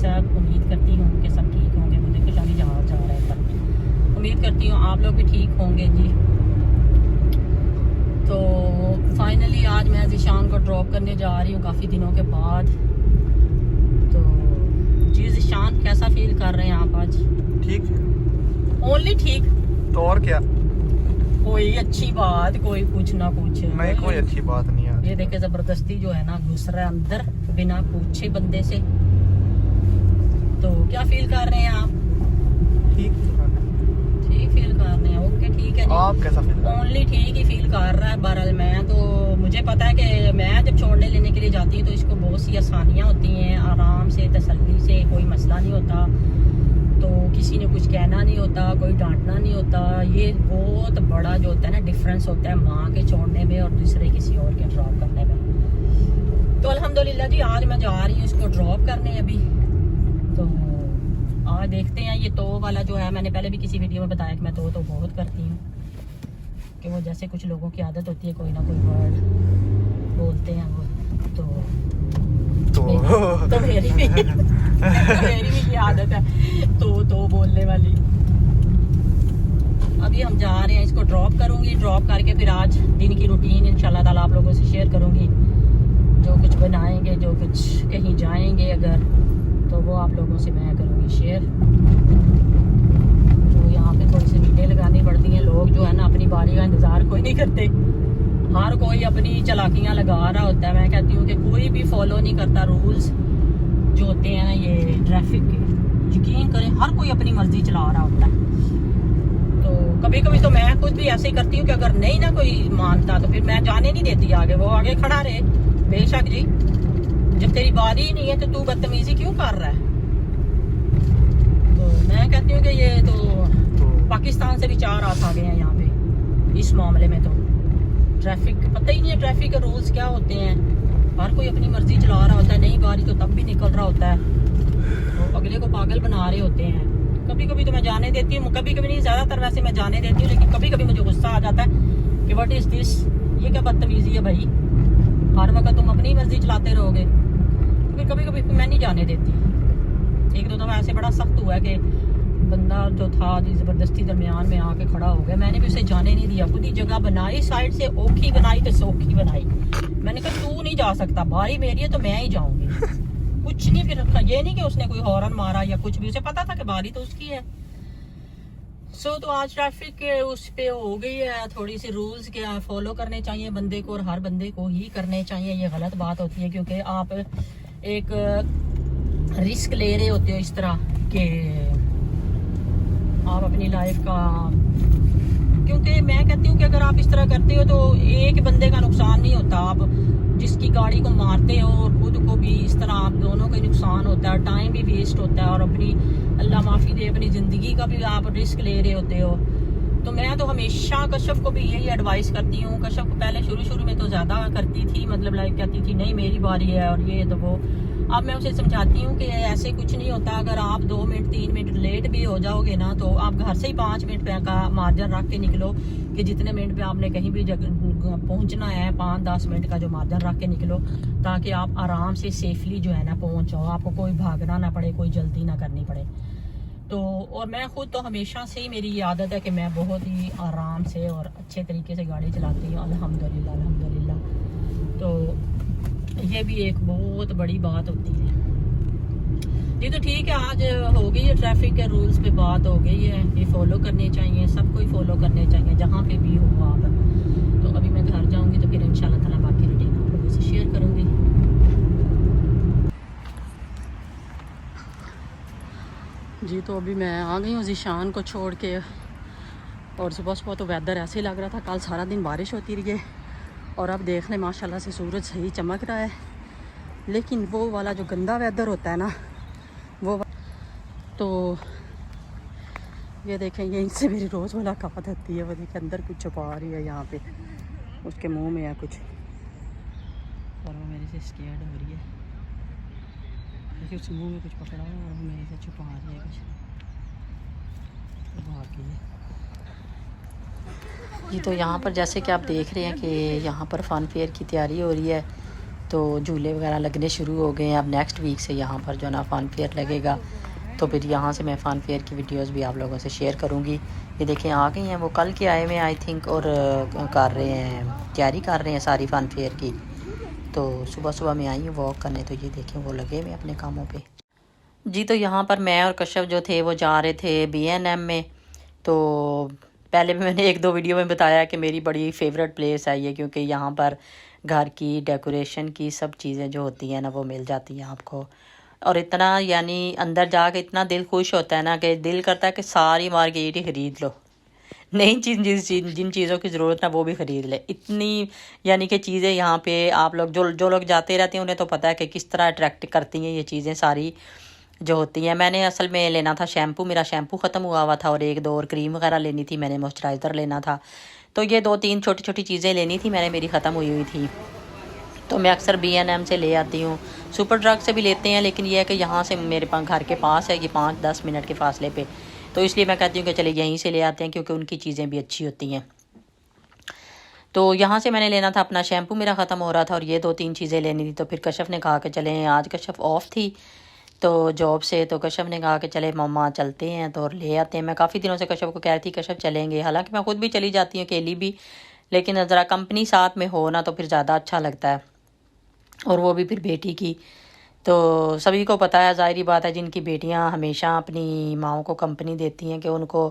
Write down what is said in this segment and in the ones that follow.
सब उम्मीद करती हूँ कि सब ठीक होंगे। वो देखो शादी जहाँ जा रहा है पर उम्मीद करती हूँ आप लोग भी ठीक होंगे जी। तो फाइनली आज मैं ज़िशान को ड्रॉप करने जा रही हूँ काफ़ी दिनों के बाद। तो जी ज़िशान कैसा फील कर रहे हैं आप आज? ठीक, ओनली ठीक तो और क्या, कोई अच्छी बात, कोई कुछ ना कुछ नहीं कोई अच्छी बात नहीं है। ये देखे जबरदस्ती जो है ना घुस रहा है अंदर बिना पूछे बंदे से। तो क्या फील कर रहे हैं आप? ठीक ठीक फील कर रहे हैं, ओके ठीक है जी। आप कैसा फील? ओनली ठीक ही फील कर रहा है। बहरहाल मैं तो मुझे पता है कि मैं जब छोड़ने लेने के लिए जाती हूँ तो इसको बहुत सी आसानियाँ होती हैं, आराम से तसल्ली से, कोई मसला नहीं होता। तो किसी ने कुछ कहना नहीं होता, कोई डांटना नहीं होता। ये बहुत बड़ा जो होता है ना डिफरेंस होता है माँ के छोड़ने में और दूसरे किसी और के ड्रॉप करने में। तो अल्हम्दुलिल्लाह जी आज मैं जा रही हूँ इसको ड्रॉप करने अभी। तो आज देखते हैं। ये तो वाला जो है मैंने पहले भी किसी वीडियो में बताया कि मैं तो बहुत करती हूँ कि वो जैसे कुछ लोगों की आदत होती है कोई ना कोई वर्ड बोलते हैं वो। तो मेरी भी ये आदत है तो बोलने वाली। अभी हम जा रहे हैं, इसको ड्रॉप करूंगी। ड्रॉप करके फिर आज दिन की रूटीन इंशाल्लाह ताला आप लोगों से शेयर करूंगी। जो कुछ बनाएंगे, जो कुछ कहीं जाएंगे अगर, तो वो आप लोगों से मैं करूंगी शेयर। तो यहाँ पे थोड़ी सी मीटें लगानी पड़ती हैं। लोग जो है ना अपनी बारी का इंतज़ार कोई नहीं करते, हर कोई अपनी चालाकियाँ लगा रहा होता है। मैं कहती हूँ कि कोई भी फॉलो नहीं करता रूल्स जो होते हैं ना ये ट्रैफिक के। यकीन करें हर कोई अपनी मर्जी चला रहा होता है। तो कभी कभी तो मैं खुद भी ऐसे ही करती हूँ कि अगर नहीं ना कोई मानता तो फिर मैं जाने नहीं देती आगे, वो आगे खड़ा रहे बेशक जी। जब तेरी बारी ही नहीं है तो तू बदतमीजी क्यों कर रहा है? तो मैं कहती हूँ कि ये तो पाकिस्तान से भी 4 रात आ गए हैं यहाँ पे इस मामले में। तो ट्रैफिक पता ही नहीं है ट्रैफिक के रूल्स क्या होते हैं। हर कोई अपनी मर्जी चला रहा होता है, नई बारी तो तब भी निकल रहा होता है, तो अगले को पागल बना रहे होते हैं। कभी कभी तो मैं जाने देती हूँ, कभी कभी नहीं, ज़्यादातर वैसे मैं जाने देती हूँ। लेकिन कभी कभी मुझे गुस्सा आ जाता है कि व्हाट इज़ दिस, ये क्या बदतमीजी है भाई, हर वक्त तुम अपनी मर्जी चलाते रहोगे। फिर कभी कभी मैं नहीं जाने देती। एक दो दफ़ा ऐसे बड़ा सख्त हुआ है कि बंदा जो था ज़बरदस्ती दरमियान में आके खड़ा हो गया, मैंने भी उसे जाने नहीं दिया। खुद ही जगह बनाई, साइड से ओखी बनाई तो सौखी बनाई। मैंने कहा तू नहीं जा सकता, बारी मेरी है तो मैं ही जाऊंगी। कुछ नहीं, फिर ये नहीं कि उसने कोई हॉर्न मारा या कुछ भी, उसे पता था कि बारी तो उसकी है। तो आज ट्रैफिक के उस पे हो गई है थोड़ी सी। रूल्स क्या फॉलो करने चाहिए बंदे को और हर बंदे को ही करने चाहिए। ये गलत बात होती है क्योंकि आप एक रिस्क ले रहे होते हो इस तरह के आप अपनी लाइफ का। क्योंकि मैं कहती हूँ कि अगर आप इस तरह करते हो तो एक बंदे का नुकसान नहीं होता, आप जिसकी गाड़ी को मारते हो और खुद को भी इस तरह आप दोनों का नुकसान होता है, टाइम भी वेस्ट होता है और अपनी अल्लाह माफ़ी दे अपनी ज़िंदगी का भी आप रिस्क ले रहे होते हो। तो मैं तो हमेशा कश्यप को भी यही एडवाइस करती हूँ। कश्यप को पहले शुरू में तो ज़्यादा करती थी, मतलब लाइक कहती थी नहीं मेरी बारी है और ये तो वो। अब मैं उसे समझाती हूँ कि ऐसे कुछ नहीं होता। अगर आप 2 मिनट 3 मिनट लेट भी हो जाओगे ना तो आप घर से ही 5 मिनट का मार्जिन रख के निकलो कि जितने मिनट पे आपने कहीं भी जगह पहुँचना है 5-10 मिनट का जो मार्जिन रख के निकलो, ताकि आप आराम से सेफली जो है ना पहुँच जाओ, आपको कोई भागना ना पड़े, कोई जल्दी ना करनी पड़े। तो और मैं खुद तो हमेशा से ही मेरी ये आदत है कि मैं बहुत ही आराम से और अच्छे तरीके से गाड़ी चलाती हूँ अल्हम्दुलिल्लाह अल्हम्दुलिल्लाह। तो ये भी एक बहुत बड़ी बात होती है। ये तो ठीक है, आज हो गई है ट्रैफिक के रूल्स पे बात हो गई है। ये फॉलो करने चाहिए, सबको ही फॉलो करने चाहिए जहाँ पे भी हो आप। तो अभी मैं घर जाऊँगी तो फिर इंशाल्लाह ताला बाकी रूटीन आप लोगों से शेयर करूँगी। जी तो अभी मैं आ गई हूँ ज़िशान को छोड़ के। और सुबह तो वेदर ऐसे ही लग रहा था, कल सारा दिन बारिश होती रही है और अब देख लें माशाल्लाह से सूरज सही चमक रहा है। लेकिन वो वाला जो गंदा वेदर होता है ना वो, तो ये देखें यहीं से मेरी रोज़ मुलाकात होती है। वो देखें अंदर कुछ छुपा रही है यहाँ पे, उसके मुंह में है कुछ और वो मेरे से स्केर्ड हो रही है। देखिए उस मुंह में कुछ पकड़ा हुआ और वो मेरे से छुपा रही है कुछ। ये तो यहाँ पर जैसे कि आप देख रहे हैं कि यहाँ पर फ़न फेयर की तैयारी हो रही है। तो झूले वगैरह लगने शुरू हो गए हैं। अब नेक्स्ट वीक से यहाँ पर जो ना फ़न फेयर लगेगा, तो फिर यहाँ से मैं फ़न फेयर की वीडियोस भी आप लोगों से शेयर करूँगी। ये देखें आ गई हैं वो, कल के आए हुए आई थिंक, और कर रहे हैं, तैयारी कर रहे हैं सारी फ़न फेयर की। तो सुबह सुबह मैं आई हूँ वॉक करने, तो ये देखें वो लगे हुए अपने कामों पे जी। तो यहाँ पर मैं और कश्यप जो थे वो जा रहे थे B&M में। तो पहले भी मैंने 1-2 वीडियो में बताया कि मेरी बड़ी फेवरेट प्लेस है ये, क्योंकि यहाँ पर घर की डेकोरेशन की सब चीज़ें जो होती हैं ना वो मिल जाती हैं आपको। और इतना यानी अंदर जाके इतना दिल खुश होता है ना कि दिल करता है कि सारी मार्केट ही ख़रीद लो, नई चीज़ जिन चीज़ों की ज़रूरत ना वो भी ख़रीद ले। इतनी यानी कि चीज़ें यहाँ पे आप लोग जो लोग जाते रहते हैं उन्हें तो पता है कि किस तरह अट्रैक्ट करती हैं ये चीज़ें सारी जो होती हैं। मैंने असल में लेना था शैम्पू, मेरा शैम्पू ख़त्म हुआ था, और 1-2 और क्रीम वगैरह लेनी थी, मैंने मॉइस्चराइज़र लेना था। तो ये 2-3 छोटी छोटी चीज़ें लेनी थी मैंने, मेरी ख़त्म हुई थी। तो मैं अक्सर B&M से ले आती हूँ, सुपर ड्रग से भी लेते हैं, लेकिन यह है कि यहाँ से मेरे पास घर के पास है, ये 5-10 मिनट के फासले पे, तो इसलिए मैं कहती हूँ कि चले यहीं से ले आते हैं, क्योंकि उनकी चीज़ें भी अच्छी होती हैं। तो यहाँ से मैंने लेना था, अपना शैम्पू मेरा ख़त्म हो रहा था और ये 2-3 चीज़ें लेनी थी। तो फिर कश्यप ने कहा कि चलें, आज कश्यप ऑफ थी तो जॉब से, तो कश्यप ने कहा कि चले मम्मा चलते हैं तो ले आते हैं। मैं काफ़ी दिनों से कश्यप को कह रही थी कश्यप चलेंगे, हालांकि मैं ख़ुद भी चली जाती हूँ अकेली भी, लेकिन ज़रा कंपनी साथ में हो ना तो फिर ज़्यादा अच्छा लगता है, और वो भी फिर बेटी की। तो सभी को पता है, ज़ाहिरी बात है, जिनकी बेटियां हमेशा अपनी माओ को कंपनी देती हैं कि उनको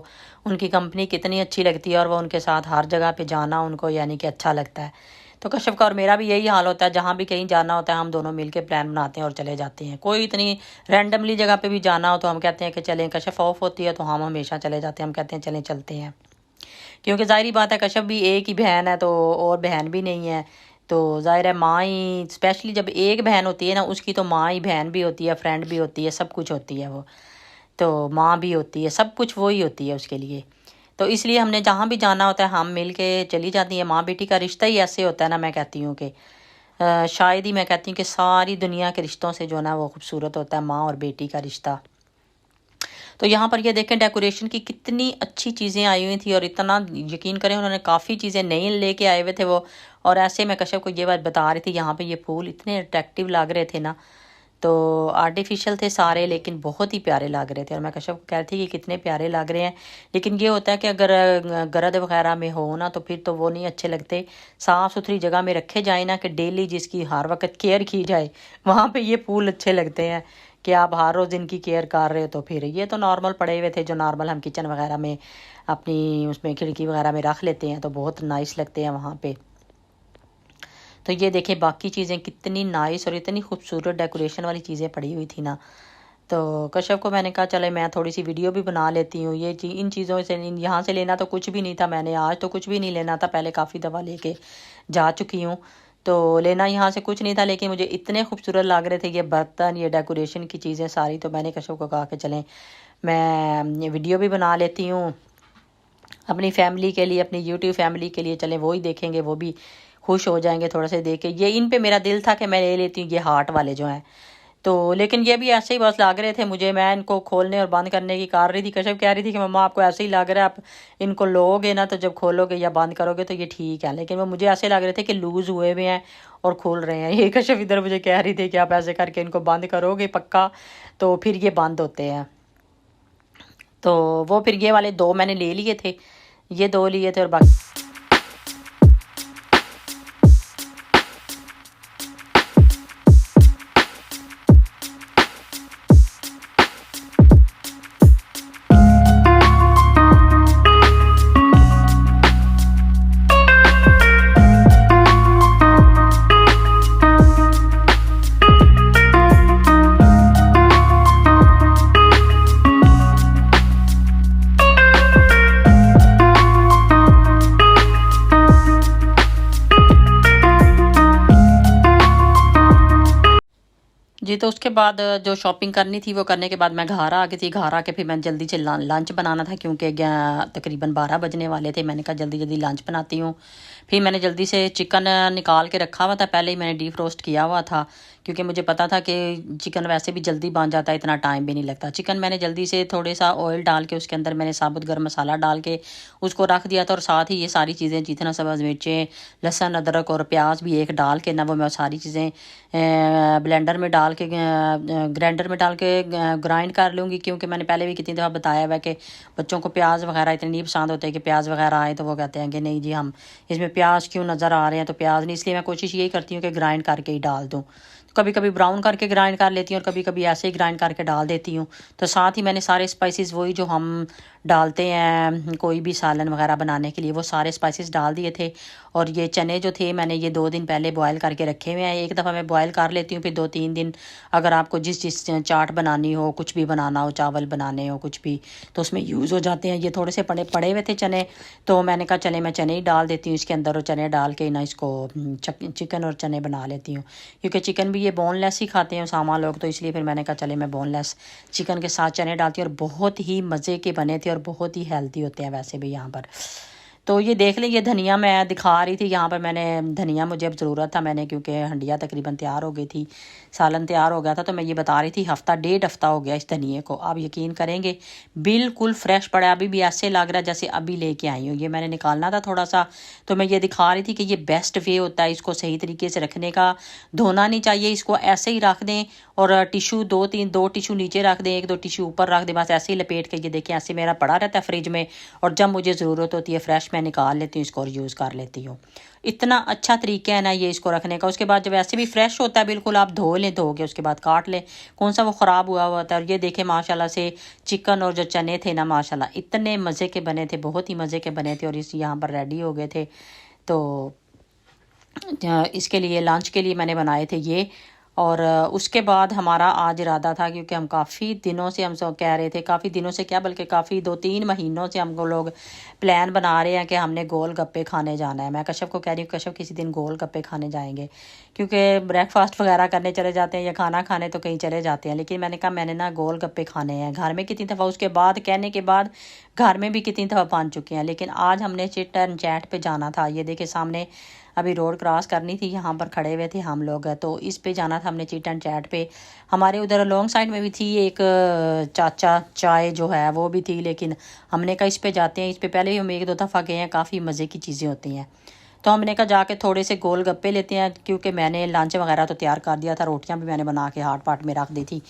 उनकी कंपनी कितनी अच्छी लगती है, और वो उनके साथ हर जगह पे जाना उनको यानी कि अच्छा लगता है। तो कश्यप का और मेरा भी यही हाल होता है, जहाँ भी कहीं जाना होता है हम दोनों मिलके प्लान बनाते हैं और चले जाते हैं। कोई इतनी रैंडमली जगह पे भी जाना हो तो हम कहते हैं कि चलें, कश्यप ऑफ होती है तो हम हमेशा चले जाते हैं, हम कहते हैं चलें चलते हैं, क्योंकि ज़ाहिरी बात है कश्यप भी एक ही बहन है, तो और बहन भी नहीं है, तो ज़ाहिर है माँ ही, स्पेशली जब एक बहन होती है ना उसकी तो माँ ही बहन भी होती है, फ्रेंड भी होती है, सब कुछ होती है वो, तो माँ भी होती है, सब कुछ वो ही होती है उसके लिए। तो इसलिए हमने जहाँ भी जाना होता है हम मिल के चली जाती हैं। माँ बेटी का रिश्ता ही ऐसे होता है ना, मैं कहती हूँ कि शायद ही मैं कहती हूँ कि सारी दुनिया के रिश्तों से जो ना वो खूबसूरत होता है माँ और बेटी का रिश्ता। तो यहाँ पर ये देखें डेकोरेशन की कितनी अच्छी चीज़ें आई हुई थी, और इतना यकीन करें उन्होंने काफ़ी चीज़ें नई लेके आए हुए थे वो। और ऐसे मैं कश्यप को ये बात बता रही थी, यहाँ पे ये फूल इतने अट्रैक्टिव लग रहे थे ना, तो आर्टिफिशियल थे सारे लेकिन बहुत ही प्यारे लग रहे थे। और मैं कश्यप को कह रही थी कि कितने प्यारे लग रहे हैं, लेकिन ये होता है कि अगर गरद वगैरह में हो ना तो फिर तो वो नहीं अच्छे लगते। साफ़ सुथरी जगह में रखे जाए ना, कि डेली जिसकी हर वक्त केयर की जाए, वहाँ पे ये फूल अच्छे लगते हैं कि आप हर रोज़ इनकी केयर कर रहे हो। तो फिर ये तो नॉर्मल पड़े हुए थे, जो नॉर्मल हम किचन वगैरह में अपनी उसमें खिड़की वगैरह में रख लेते हैं, तो बहुत नाइस लगते हैं वहाँ पे। तो ये देखें बाकी चीज़ें कितनी नाइस और इतनी खूबसूरत डेकोरेशन वाली चीज़ें पड़ी हुई थी ना। तो कश्यप को मैंने कहा चले मैं थोड़ी सी वीडियो भी बना लेती हूँ। ये इन चीज़ों से यहाँ से लेना तो कुछ भी नहीं था, मैंने आज तो कुछ भी नहीं लेना था, पहले काफ़ी दफ़ा लेके जा चुकी हूँ, तो लेना यहाँ से कुछ नहीं था, लेकिन मुझे इतने खूबसूरत लग रहे थे ये बर्तन, ये डेकोरेशन की चीज़ें सारी। तो मैंने कश्यप को कहा कि चलें मैं वीडियो भी बना लेती हूँ अपनी फैमिली के लिए, अपनी यूट्यूब फैमिली के लिए, चलें वो ही देखेंगे, वो भी खुश हो जाएंगे थोड़ा से देख के। ये इन पे मेरा दिल था कि मैं ले लेती हूँ ये हार्ट वाले जो हैं, तो लेकिन ये भी ऐसे ही बस लग रहे थे मुझे। मैं इनको खोलने और बंद करने की कर रही थी, कश्यप कह रही थी कि मम्मा आपको ऐसे ही लग रहा है, आप इनको लोगे ना तो जब खोलोगे या बंद करोगे तो ये ठीक है, लेकिन वो मुझे ऐसे लग रहे थे कि लूज़ हुए हुए हैं और खुल रहे हैं। ये कश्यप इधर मुझे कह रही थी कि आप ऐसे करके इनको बंद करोगे पक्का तो फिर ये बंद होते हैं। तो वो फिर ये वाले 2 मैंने ले लिए थे, ये 2 लिए थे और बाकी जी। तो उसके बाद जो शॉपिंग करनी थी वो करने के बाद मैं घर आ गई थी। घर आके फिर मैं जल्दी से लंच बनाना था, क्योंकि तकरीबन 12 बजने वाले थे। मैंने कहा जल्दी जल्दी लंच बनाती हूँ। फिर मैंने जल्दी से चिकन निकाल के रखा हुआ था, पहले ही मैंने डीप रोस्ट किया हुआ था, क्योंकि मुझे पता था कि चिकन वैसे भी जल्दी बन जाता है, इतना टाइम भी नहीं लगता। चिकन मैंने जल्दी से थोड़े सा ऑयल डाल के उसके अंदर मैंने साबुत गर्म मसाला डाल के उसको रख दिया था, और साथ ही ये सारी चीज़ें जितना सब्ज़ मिर्चें, लहसुन, अदरक और प्याज भी एक डाल के ना वो मैं सारी चीज़ें ब्लेंडर में डाल के ग्राइंडर में डाल के ग्राइंड कर लूँगी। क्योंकि मैंने पहले भी कितनी दफ़ा बताया हुआ है कि बच्चों को प्याज वगैरह इतने नहीं पसंद होते कि प्याज वगैरह आए तो वो कहते हैं कि नहीं जी हम इसमें प्याज क्यों नज़र आ रहे हैं, तो प्याज नहीं, इसलिए मैं कोशिश यही करती हूँ कि ग्राइंड करके ही डाल दूँ। कभी कभी ब्राउन करके ग्राइंड कर लेती हूँ और कभी कभी ऐसे ही ग्राइंड करके डाल देती हूँ। तो साथ ही मैंने सारे स्पाइसेस वही जो हम डालते हैं कोई भी सालन वगैरह बनाने के लिए, वो सारे स्पाइसेस डाल दिए थे। और ये चने जो थे मैंने ये 2 दिन पहले बॉयल करके रखे हुए हैं। एक दफ़ा मैं बॉयल कर लेती हूँ, फिर 2-3 दिन अगर आपको जिस चाट बनानी हो, कुछ भी बनाना हो, चावल बनाने हो, कुछ भी, तो उसमें यूज़ हो जाते हैं। ये थोड़े से पड़े हुए थे चने, तो मैंने कहा चले मैं चने ही डाल देती हूँ इसके अंदर, और चने डाल के ना इसको चिकन और चने बना लेती हूँ। क्योंकि चिकन भी ये बोनलेस ही खाते हैं उसामा लोग, तो इसलिए फिर मैंने कहा चले मैं बोनलेस चिकन के साथ चने डालती हूँ। और बहुत ही मज़े के बने थे और बहुत ही हेल्दी होते हैं वैसे भी यहाँ पर। तो ये देख लें, ये धनिया मैं दिखा रही थी यहाँ पर, मैंने धनिया मुझे अब ज़रूरत था मैंने, क्योंकि हंडिया तकरीबन तैयार हो गई थी, सालन तैयार हो गया था, तो मैं ये बता रही थी 1.5 हफ्ता हो गया इस धनिए को। आप यकीन करेंगे बिल्कुल फ्रेश पड़ा है, अभी भी ऐसे लग रहा है जैसे अभी लेके आई हूँ। ये मैंने निकालना था थोड़ा सा, तो मैं ये दिखा रही थी कि ये बेस्ट वे होता है इसको सही तरीके से रखने का। धोना नहीं चाहिए इसको, ऐसे ही रख दें और टिशू 2 टिशू नीचे रख दें, 1-2 टिशू ऊपर रख दें, बस ऐसे ही लपेट के। ये देखें ऐसे मेरा पड़ा रहता है फ्रिज में, और जब मुझे ज़रूरत होती है फ्रेश मैं निकाल लेती हूँ इसको और यूज़ कर लेती हूँ। इतना अच्छा तरीका है ना ये इसको रखने का। उसके बाद जब ऐसे भी फ्रेश होता है बिल्कुल, आप धो लें, धो के उसके बाद काट लें, कौन सा वो ख़राब हुआ होता है। और ये देखें माशाल्लाह से चिकन और जो चने थे ना माशाल्लाह इतने मज़े के बने थे, बहुत ही मज़े के बने थे, और इस यहाँ पर रेडी हो गए थे। तो इसके लिए लंच के लिए मैंने बनाए थे ये। और उसके बाद हमारा आज इरादा था, क्योंकि हम काफ़ी दिनों से हम सब कह रहे थे, काफ़ी दिनों से क्या बल्कि काफ़ी 2-3 महीनों से हमको लोग प्लान बना रहे हैं कि हमने गोल गप्पे खाने जाना है। मैं कश्यप को कह रही हूँ कश्यप किसी दिन गोल गप्पे खाने जाएंगे, क्योंकि ब्रेकफास्ट वगैरह करने चले जाते हैं या खाना खाने तो कहीं चले जाते हैं, लेकिन मैंने कहा मैंने ना गोल गप्पे खाने हैं। घर में कितनी दफ़ा उसके बाद कहने के बाद घर में भी कितनी दफ़ा बन चुके हैं, लेकिन आज हमने चिट एंड चैट पे जाना था। ये देखे सामने अभी रोड क्रॉस करनी थी, यहाँ पर खड़े हुए थे हम लोग, तो इस पे जाना था हमने चिट एंड चैट पे। हमारे उधर लॉन्ग साइड में भी थी एक चाचा चाय जो है वो भी थी, लेकिन हमने कहा इस पे जाते हैं। इस पे पहले भी हम 1-2 दफ़ा गए हैं, काफ़ी मज़े की चीज़ें होती हैं। तो हमने कहा जाके थोड़े से गोल गप्पे लेते हैं, क्योंकि मैंने लंच वगैरह तो तैयार कर दिया था, रोटियां भी मैंने बना के हाट पाट में रख दी थी।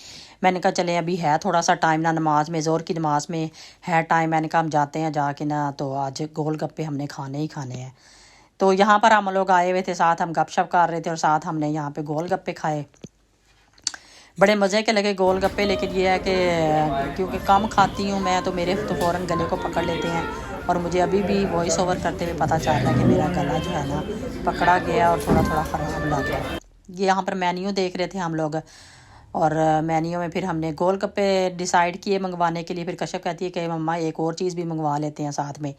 मैंने कहा चले अभी है थोड़ा सा टाइम ना, नमाज में ज़ोर की नमाज में है टाइम, मैंने कहा हम जाते हैं जाके ना, तो आज गोल गप्पे हमने खाने ही खाने हैं। तो यहाँ पर हम लोग आए हुए थे, साथ हम गपशप कर रहे थे और साथ हमने यहाँ पे गोल गप्पे खाए। बड़े मज़े के लगे गोल गप्पे, लेकिन ये है कि क्योंकि कम खाती हूँ मैं, तो मेरे तो फ़ौरन गले को पकड़ लेते हैं, और मुझे अभी भी वॉइस ओवर करते हुए पता चल रहा है कि मेरा गला जो है ना पकड़ा गया और थोड़ा थोड़ा ख़राब लग गया। ये यहाँ पर मेन्यू देख रहे थे हम लोग, और मेन्यू में फिर हमने गोल गप्पे डिसाइड किए मंगवाने के लिए। फिर कश्यप कहती है कि मम्मा एक और चीज़ भी मंगवा लेते हैं साथ में,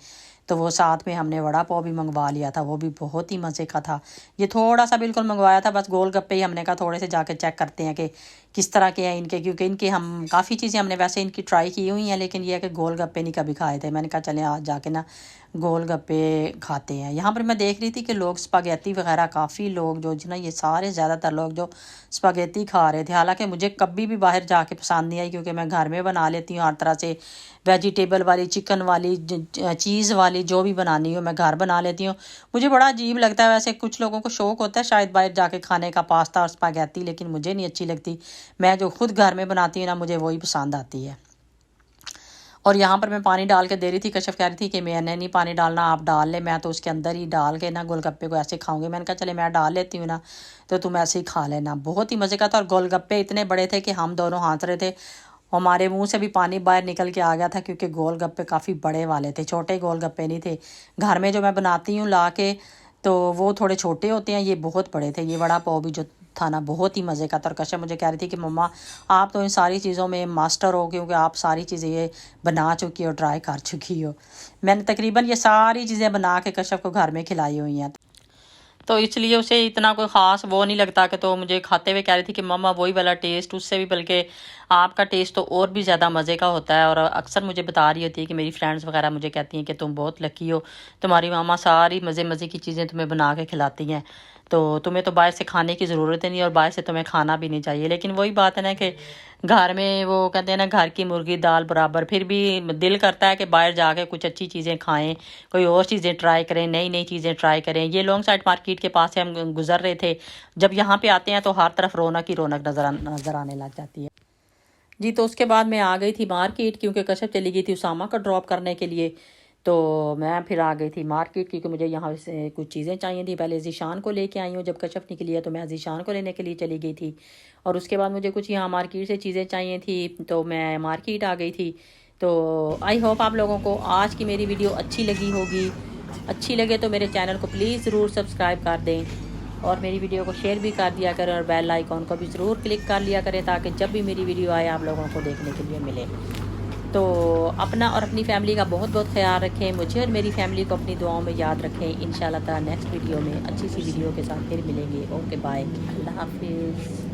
तो वो साथ में हमने वड़ा पाव भी मंगवा लिया था, वो भी बहुत ही मज़े का था। ये थोड़ा सा बिल्कुल मंगवाया था बस गोल गप्पे ही, हमने कहा थोड़े से जाके चेक करते हैं कि किस तरह के हैं इनके, क्योंकि इनके हम काफ़ी चीज़ें हमने वैसे इनकी ट्राई की हुई हैं, लेकिन ये है कि गोल गप्पे नहीं कभी खाए थे। मैंने कहा चलें आज जाके ना गोल गप्पे खाते हैं। यहाँ पर मैं देख रही थी कि लोग स्पगेटी वगैरह, काफ़ी लोग जो ना ये सारे ज़्यादातर लोग जो स्पगेटी खा रहे थे। हालांकि मुझे कभी भी बाहर जाके पसंद नहीं आई, क्योंकि मैं घर में बना लेती हूँ हर तरह से, वेजिटेबल वाली, चिकन वाली, चीज़ वाली, जो भी बनानी हो मैं घर बना लेती हूँ। मुझे बड़ा अजीब लगता है, वैसे कुछ लोगों को शौक़ होता है शायद बाहर जाके खाने का, पास्ता और स्पगेटी, लेकिन मुझे नहीं अच्छी लगती। मैं जो खुद घर में बनाती हूँ ना मुझे वही पसंद आती है। और यहाँ पर मैं पानी डाल के दे रही थी, कश्यप कह रही थी कि मैंने नहीं पानी डालना, आप डाल ले, मैं तो उसके अंदर ही डाल के ना गोलगप्पे को ऐसे खाऊंगी। मैंने कहा चले मैं डाल लेती हूँ ना, तो तुम ऐसे ही खा लेना। बहुत ही मज़े का था, और गोलगप्पे इतने बड़े थे कि हम दोनों हंस रहे थे, हमारे मुंह से भी पानी बाहर निकल के आ गया था, क्योंकि गोलगप्पे काफ़ी बड़े वाले थे, छोटे गोलगप्पे नहीं थे। घर में जो मैं बनाती हूँ ला के, तो वो थोड़े छोटे होते हैं, ये बहुत बड़े थे। ये वड़ा पाव भी जो था ना बहुत ही मज़े का था। और कश्यप मुझे कह रही थी कि मम्मा आप तो इन सारी चीज़ों में मास्टर हो, क्योंकि आप सारी चीज़ें ये बना चुकी हो, ट्राई कर चुकी हो। मैंने तकरीबन ये सारी चीज़ें बना के कश्यप को घर में खिलाई हुई हैं, तो इसलिए उसे इतना कोई ख़ास वो नहीं लगता कि, तो मुझे खाते हुए कह रही थी कि मम्मा वही वाला टेस्ट, उससे भी बल्कि आपका टेस्ट तो और भी ज़्यादा मज़े का होता है। और अक्सर मुझे बता रही होती है कि मेरी फ्रेंड्स वगैरह मुझे कहती हैं कि तुम बहुत लकी हो, तुम्हारी मामा सारी मज़े मज़े की चीज़ें तुम्हें बना के खिलाती हैं। तो तुम्हें तो बाहर से खाने की ज़रूरत ही नहीं और बाहर से तुम्हें खाना भी नहीं चाहिए। लेकिन वही बात है ना कि घर में वो कहते हैं ना, घर की मुर्गी दाल बराबर। फिर भी दिल करता है कि बाहर जाके कुछ अच्छी चीज़ें खाएं, कोई और चीज़ें ट्राई करें, नई नई चीज़ें ट्राई करें। ये लॉन्ग साइड मार्केट के पास से हम गुजर रहे थे। जब यहाँ पे आते हैं तो हर तरफ रौनक ही रौनक नज़र आने लग जाती है जी। तो उसके बाद मैं आ गई थी मार्केट, क्योंकि कश्यप चली गई थी उसामा को ड्रॉप करने के लिए। तो मैं फिर आ गई थी मार्केट, क्योंकि मुझे यहाँ से कुछ चीज़ें चाहिए थी। पहले ज़ीशान को लेके आई हूँ, जब कश्यप निकली है तो मैं ज़ीशान को लेने के लिए चली गई थी। और उसके बाद मुझे कुछ यहाँ मार्केट से चीज़ें चाहिए थी, तो मैं मार्केट आ गई थी। तो आई होप आप लोगों को आज की मेरी वीडियो अच्छी लगी होगी। अच्छी लगे तो मेरे चैनल को प्लीज़ ज़रूर सब्सक्राइब कर दें और मेरी वीडियो को शेयर भी कर दिया करें और बेल आइकॉन को भी ज़रूर क्लिक कर लिया करें, ताकि जब भी मेरी वीडियो आए आप लोगों को देखने के लिए मिले। तो अपना और अपनी फैमिली का बहुत बहुत ख्याल रखें। मुझे और मेरी फैमिली को अपनी दुआओं में याद रखें। इंशाल्लाह ताला नेक्स्ट वीडियो में अच्छी सी वीडियो के साथ फिर मिलेंगे। ओके बाय, अल्लाह हाफिज़।